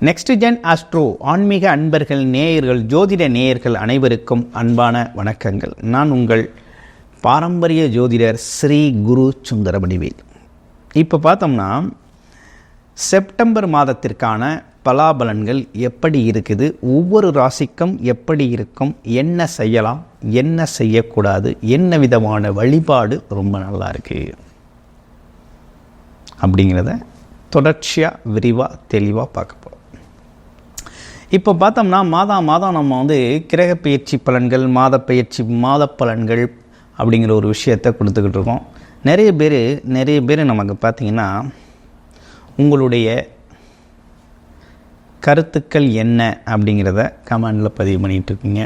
Next gen astro ஆன்மீக அன்பர்கள், நேயர்கள், ஜோதிட நேயர்கள் அனைவருக்கும் அன்பான வணக்கங்கள். நான் உங்கள் பாரம்பரிய ஜோதிடர் ஸ்ரீ குரு சுந்தரவடிவேல். இப்போ பார்த்தோம்னா செப்டம்பர் மாதத்திற்கான பலாபலன்கள் எப்படி இருக்குது, ஒவ்வொரு ராசிக்கும் எப்படி இருக்கும், என்ன செய்யலாம், என்ன செய்யக்கூடாது, என்ன விதமான வழிபாடு ரொம்ப நல்லா இருக்குது அப்படிங்கிறத தொடர்ச்சியாக விரிவாக தெளிவாக பார்க்க போகிறோம். இப்போ பார்த்தோம்னா மாதம் நம்ம கிரக பயிற்சி பலன்கள், மாத பலன்கள் அப்படிங்கிற ஒரு விஷயத்தை கொடுத்துக்கிட்டு இருக்கோம். நிறைய பேர் நமக்கு பார்த்திங்கன்னா உங்களுடைய கருத்துக்கள் என்ன அப்படிங்கிறத கமெண்டில் பதிவு பண்ணிகிட்ருக்கீங்க.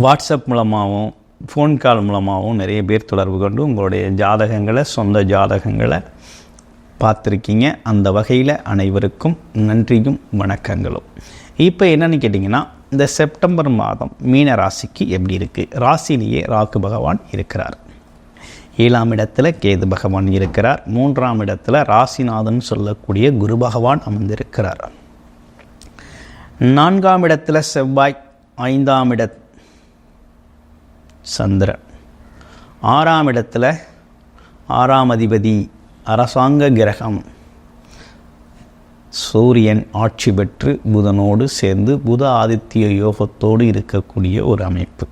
வாட்ஸ்அப் மூலமாகவும் ஃபோன் கால் மூலமாகவும் நிறைய பேர் தொடர்பு கொண்டு உங்களுடைய ஜாதகங்களை, சொந்த ஜாதகங்களை பார்த்துருக்கீங்க. அந்த வகையில் அனைவருக்கும் நன்றியும் வணக்கங்களும். இப்போ என்னென்னு கேட்டிங்கன்னா, இந்த செப்டம்பர் மாதம் மீன ராசிக்கு எப்படி இருக்குது? ராசியிலேயே ராகு பகவான் இருக்கிறார், 7ஆம் இடத்துல கேது பகவான் இருக்கிறார், 3ஆம் இடத்துல ராசிநாதன் சொல்லக்கூடிய குரு பகவான் அமர்ந்திருக்கிறார், 4ஆம் இடத்துல செவ்வாய், 5ஆம் இட சந்திரன், 6ஆம் இடத்துல 6ஆம் அதிபதி அரசாங்க கிரகம் சூரியன் ஆட்சி பெற்று புதனோடு சேர்ந்து புத ஆதித்ய யோகத்தோடு இருக்கக்கூடிய ஒரு அமைப்பு.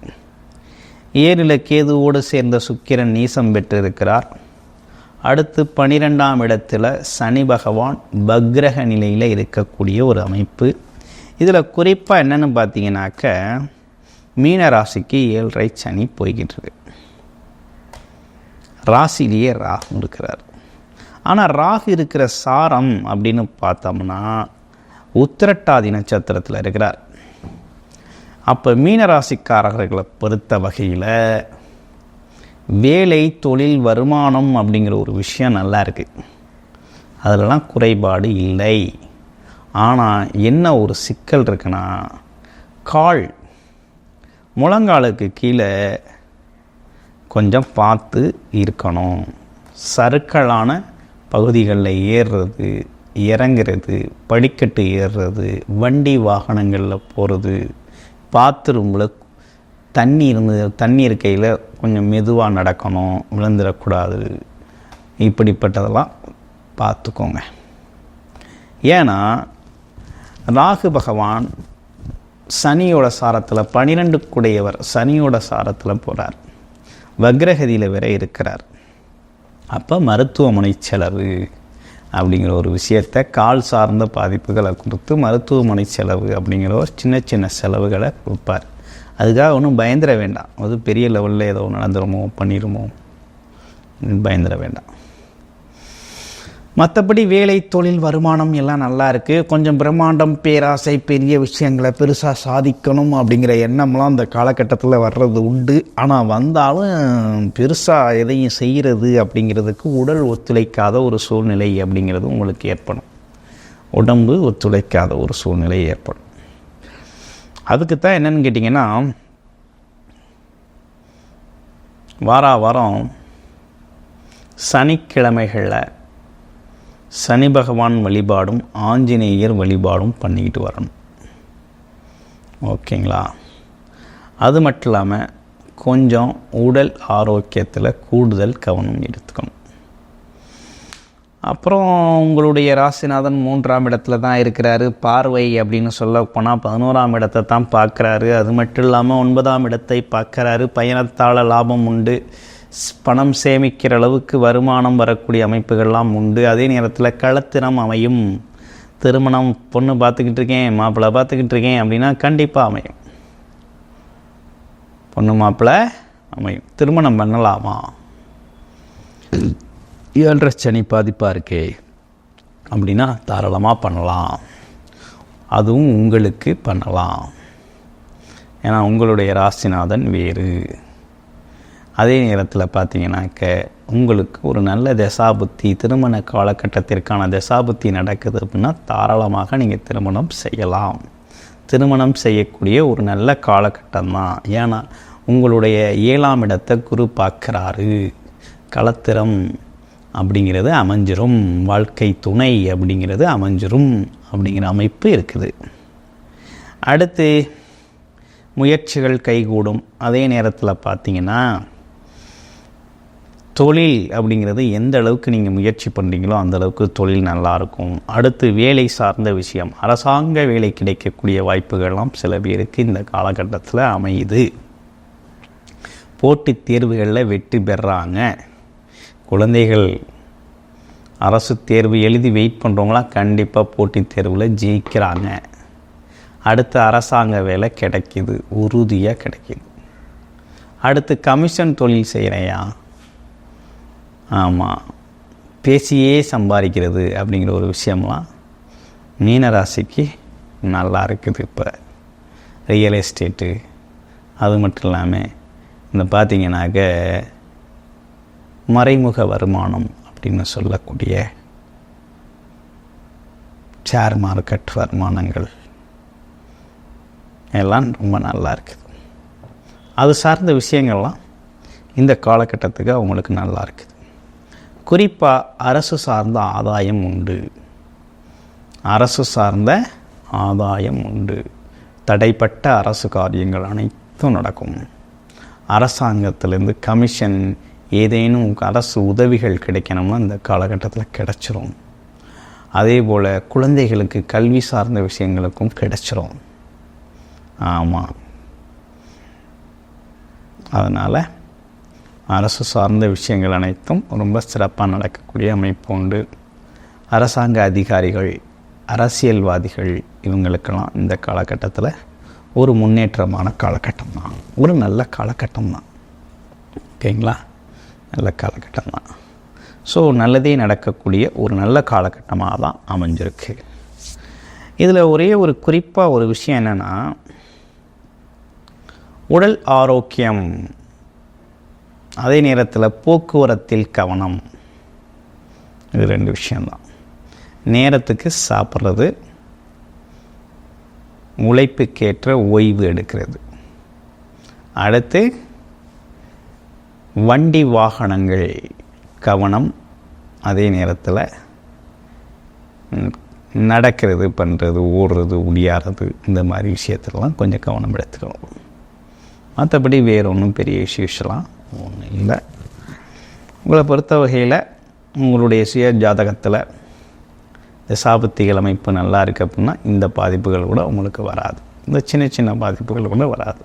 7ல் கேதுவோடு சேர்ந்த சுக்கிரன் நீசம் பெற்றிருக்கிறார். அடுத்து 12ஆம் இடத்துல சனி பகவான் பக்ரக நிலையில் இருக்கக்கூடிய ஒரு அமைப்பு. இதில் குறிப்பாக என்னென்னு பார்த்தீங்கன்னாக்க, மீன ராசிக்கு 7.5 சனி போய்கிட்டு இருக்கு. ராசிலேயே ராகு இருக்கிறார். ஆனால் ராகு இருக்கிற சாரம் அப்படின்னு பார்த்தோம்னா உத்திரட்டாதி நட்சத்திரத்தில் இருக்கிறார். அப்போ மீனராசிக்காரர்களை பொறுத்த வகையில் வேலை, தொழில், வருமானம் அப்படிங்கிற ஒரு விஷயம் நல்லா இருக்குது, அதிலலாம் குறைபாடு இல்லை. ஆனால் என்ன ஒரு சிக்கல் இருக்குன்னா, முழங்காலுக்கு கீழே கொஞ்சம் பார்த்து இருக்கணும். சறுக்கலான பகுதிகளில் ஏறுறது, இறங்கிறது, படிக்கட்டு ஏறுறது, வண்டி வாகனங்களில் போகிறது, பாத்ரூமில் தண்ணி இருக்கையில் கொஞ்சம் மெதுவாக நடக்கணும், விழுந்துடக்கூடாது. இப்படிப்பட்டதெல்லாம் பார்த்துக்கோங்க. ஏன்னா ராகு பகவான் சனியோட சாரத்தில் 12க்குடையவர் சனியோட சாரத்தில் போகிறார், வக்ரகதியில் வேற இருக்கிறார். அப்போ மருத்துவமனை செலவு அப்படிங்கிற ஒரு விஷயத்தை, கால் சார்ந்த பாதிப்புகளை கொடுத்து மருத்துவமனை செலவு அப்படிங்கிற ஒரு சின்ன செலவுகளை கொடுப்பார். அதுக்காக ஒன்றும் பயந்துட வேண்டாம். அது பெரிய லெவலில் ஏதோ நடந்துருமோ பண்ணிடுமோ பயந்துட வேண்டாம். மற்றபடி வேலை, தொழில், வருமானம் எல்லாம் நல்லா இருக்குது. கொஞ்சம் பிரம்மாண்டம், பேராசை, பெரிய விஷயங்களை பெருசாக சாதிக்கணும் அப்படிங்கிற எண்ணம்லாம் அந்த காலகட்டத்தில் வர்றது உண்டு. ஆனால் வந்தாலும் பெருசாக எதையும் செய்கிறது அப்படிங்கிறதுக்கு உடல் ஒத்துழைக்காத ஒரு சூழ்நிலை அப்படிங்கிறது உங்களுக்கு ஏற்படும். உடம்பு ஒத்துழைக்காத ஒரு சூழ்நிலை ஏற்படும். அதுக்கு தான் என்னென்னு கேட்டிங்கன்னா, வாரம் சனிக்கிழமைகளில் சனி பகவான் வழிபாடும் ஆஞ்சநேயர் வழிபாடும் பண்ணிக்கிட்டு வரணும். ஓகேங்களா? அது மட்டும் இல்லாமல் கொஞ்சம் உடல் ஆரோக்கியத்தில் கூடுதல் கவனம் எடுத்துக்கணும். அப்புறம் உங்களுடைய ராசிநாதன் 3ஆம் இடத்துல தான் இருக்கிறாரு. பார்வை அப்படின்னு சொல்ல போனால் 11ஆம் இடத்தை தான் பார்க்குறாரு. அது மட்டும் இல்லாமல் 9ஆம் இடத்தை பார்க்குறாரு. பயணத்தால் லாபம் உண்டு, பணம் சேமிக்கிற அளவுக்கு வருமானம் வரக்கூடிய அமைப்புகள்லாம் உண்டு. அதே நேரத்தில் களத்திரம் அமையும். திருமணம், பொண்ணு பார்த்துக்கிட்டு இருக்கேன், மாப்பிள்ளை பார்த்துக்கிட்டு இருக்கேன் அப்படின்னா கண்டிப்பாக அமையும். பொண்ணு மாப்பிள்ளை அமையும். திருமணம் பண்ணலாமா? 7.5 சனி பாதிப்பாக இருக்கே அப்படின்னா தாராளமாக பண்ணலாம். அதுவும் உங்களுக்கு பண்ணலாம். ஏன்னா உங்களுடைய ராசிநாதன் வேறு. அதே நேரத்தில் பார்த்தீங்கன்னாக்க உங்களுக்கு ஒரு நல்ல தசாபுத்தி, திருமண காலகட்டத்திற்கான தசாபுத்தி நடக்குது அப்படின்னா தாராளமாக நீங்கள் திருமணம் செய்யலாம். திருமணம் செய்யக்கூடிய ஒரு நல்ல காலகட்டம் தான். ஏன்னா உங்களுடைய 7ஆம் இடத்தை குரு பார்க்குறாரு. களத்திரம், அப்படிங்கிறது அமைஞ்சிரும், வாழ்க்கை துணை அப்படிங்கிறது அமைஞ்சிரும் அப்படிங்கிற அமைப்பு இருக்குது. அடுத்து முயற்சிகள் கைகூடும். அதே நேரத்தில் பார்த்திங்கன்னா தொழில் அப்படிங்கிறது எந்த அளவுக்கு நீங்கள் முயற்சி பண்ணுறீங்களோ அந்த அளவுக்கு தொழில் நல்லாயிருக்கும். அடுத்து வேலை சார்ந்த விஷயம், அரசாங்க வேலை கிடைக்கக்கூடிய வாய்ப்புகள்லாம் சில பேருக்கு இந்த காலகட்டத்தில் அமையுது. போட்டித் தேர்வுகளில் வெற்றி பெறாங்க. குழந்தைகள் அரசு தேர்வு எழுதி வெயிட் பண்ணுறவங்களாம் கண்டிப்பாக போட்டித் தேர்வில் ஜெயிக்கிறாங்க. அடுத்து அரசாங்க வேலை கிடைக்கிது, உறுதியாக கிடைக்கிது. அடுத்து கமிஷன் தொழில் செய்கிறையா, ஆமாம், பேசியே சம்பாதிக்கிறது அப்படிங்கிற ஒரு விஷயம்லாம் மீனராசிக்கு நல்லா இருக்குது. இப்போ ரியல் எஸ்டேட்டு, அது மட்டும் இல்லாமல் இந்த பார்த்திங்கனாக்க மறைமுக வருமானம் அப்படின்னு சொல்லக்கூடிய ஷேர் மார்க்கெட் வருமானங்கள் எல்லாம் ரொம்ப நல்லா இருக்குது. அது சார்ந்த விஷயங்கள்லாம் இந்த காலகட்டத்துக்கு அவங்களுக்கு நல்லா இருக்குது. குறிப்பாக அரசு சார்ந்த ஆதாயம் உண்டு. அரசு சார்ந்த ஆதாயம் உண்டு. தடைப்பட்ட அரசு காரியங்கள் அனைத்தும் நடக்கும். அரசாங்கத்திலேருந்து கமிஷன், ஏதேனும் அரசு உதவிகள் கிடைக்கணும்னா இந்த காலகட்டத்தில் கிடைச்சிரும். அதே போல் குழந்தைகளுக்கு கல்வி சார்ந்த விஷயங்களுக்கும் கிடைச்சிரும். ஆமாம், அதனால் அரசு சார்ந்த விஷயங்கள் அனைத்தும் ரொம்ப சிறப்பாக நடக்கக்கூடிய அமைப்பு உண்டு. அரசாங்க அதிகாரிகள், அரசியல்வாதிகள் இவங்களுக்கெல்லாம் இந்த காலகட்டத்தில் ஒரு முன்னேற்றமான காலகட்டம் தான், ஒரு நல்ல காலகட்டம் தான். ஓகேங்களா, நல்ல காலகட்டம் தான். ஸோ நல்லதே நடக்கக்கூடிய ஒரு நல்ல காலகட்டமாக தான் அமைஞ்சிருக்கு. இதில் ஒரே ஒரு குறிப்பாக ஒரு விஷயம் என்னென்னா, உடல் ஆரோக்கியம், அதே நேரத்தில் போக்குவரத்தில் கவனம். இது ரெண்டு விஷயந்தான். நேரத்துக்கு சாப்பிட்றது, உழைப்புக்கேற்ற ஓய்வு எடுக்கிறது. அடுத்து வண்டி வாகனங்கள் கவனம். அதே நேரத்தில் நடக்கிறது, பண்ணுறது, ஓடுறது, ஒடியாறது, இந்த மாதிரி விஷயத்துலலாம் கொஞ்சம் கவனம் எடுத்துக்கணும். மற்றபடி வேறு ஒன்றும் பெரிய இஷ்யூஸ்லாம் ஒன்றும் இல்லை. உங்களை பொறுத்த வகையில் உங்களுடைய சுய ஜாதகத்தில் தசாபுத்திகள் அமைப்பு நல்லா இருக்குது அப்படின்னா இந்த பாதிப்புகள் கூட உங்களுக்கு வராது. இந்த சின்ன சின்ன பாதிப்புகள் கூட வராது.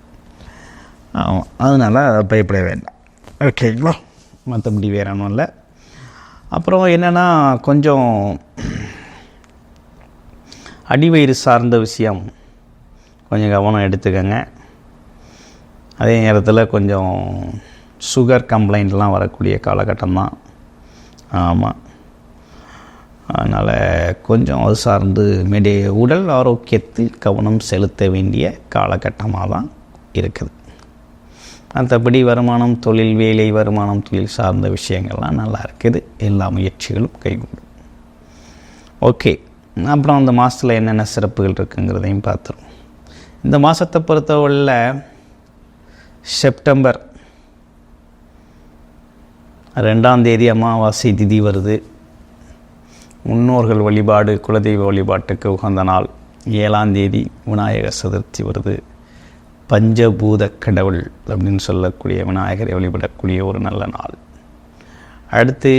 அதனால் பயப்பட வேண்டாம். ஓகேங்களா, மற்றபடி வேற ஒன்றும் இல்லை. அப்புறம் என்னென்னா, கொஞ்சம் அடிவயிறு சார்ந்த விஷயம் கொஞ்சம் கவனம் எடுத்துக்கங்க. அதே நேரத்தில் கொஞ்சம் சுகர் கம்ப்ளைண்ட்லாம் வரக்கூடிய காலகட்டம் தான். ஆமாம், அதனால் கொஞ்சம் அது சார்ந்து உடல் ஆரோக்கியத்தில் கவனம் செலுத்த வேண்டிய காலகட்டமாக தான் இருக்குது. மற்றபடி வருமானம், தொழில், வேலை, வருமானம், தொழில் சார்ந்த விஷயங்கள்லாம் நல்லா இருக்குது. எல்லா முயற்சிகளும் கைகூடும். ஓகே, அப்புறம் அந்த மாதத்தில் என்னென்ன சிறப்புகள் இருக்குங்கிறதையும் பார்த்துருவோம். இந்த மாதத்தை பொறுத்தவரையில் செப்டம்பர் 2ஆம் தேதி அமாவாசை திதி வருது. முன்னோர்கள் வழிபாடு, குலதெய்வ வழிபாட்டுக்கு உகந்த நாள். 7ஆம் தேதி விநாயகர் சதுர்த்தி வருது. பஞ்சபூத கடவுள் அப்படின்னு சொல்லக்கூடிய விநாயகரை வழிபடக்கூடிய ஒரு நல்ல நாள். அடுத்து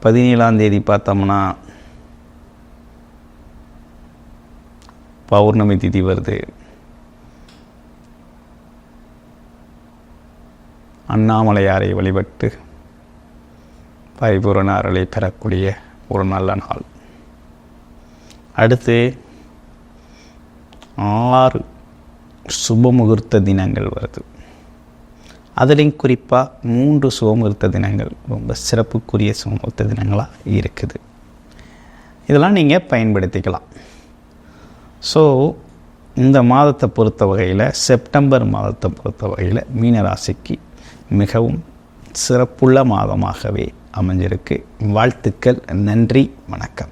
17ஆம் தேதி பார்த்தோம்னா பௌர்ணமி திதி வருது. அண்ணாமலையாரை வழிபட்டு பரிபூரண அருளை பெறக்கூடிய ஒரு நல்ல நாள். அடுத்து 6 சுபமுகூர்த்த தினங்கள் வருது. அதுலேயும் குறிப்பாக 3 சுபமுகூர்த்த தினங்கள் ரொம்ப சிறப்புக்குரிய சுபமுகூர்த்த தினங்களாக இருக்குது. இதெல்லாம் நீங்கள் பயன்படுத்திக்கலாம். ஸோ இந்த மாதத்தை பொறுத்த வகையில், செப்டம்பர் மாதத்தை பொறுத்த வகையில் மீனராசிக்கு மிகவும் சிறப்புள்ள மாதமாகவே அமைஞ்சிருக்கு. வாழ்த்துக்கள். நன்றி, வணக்கம்.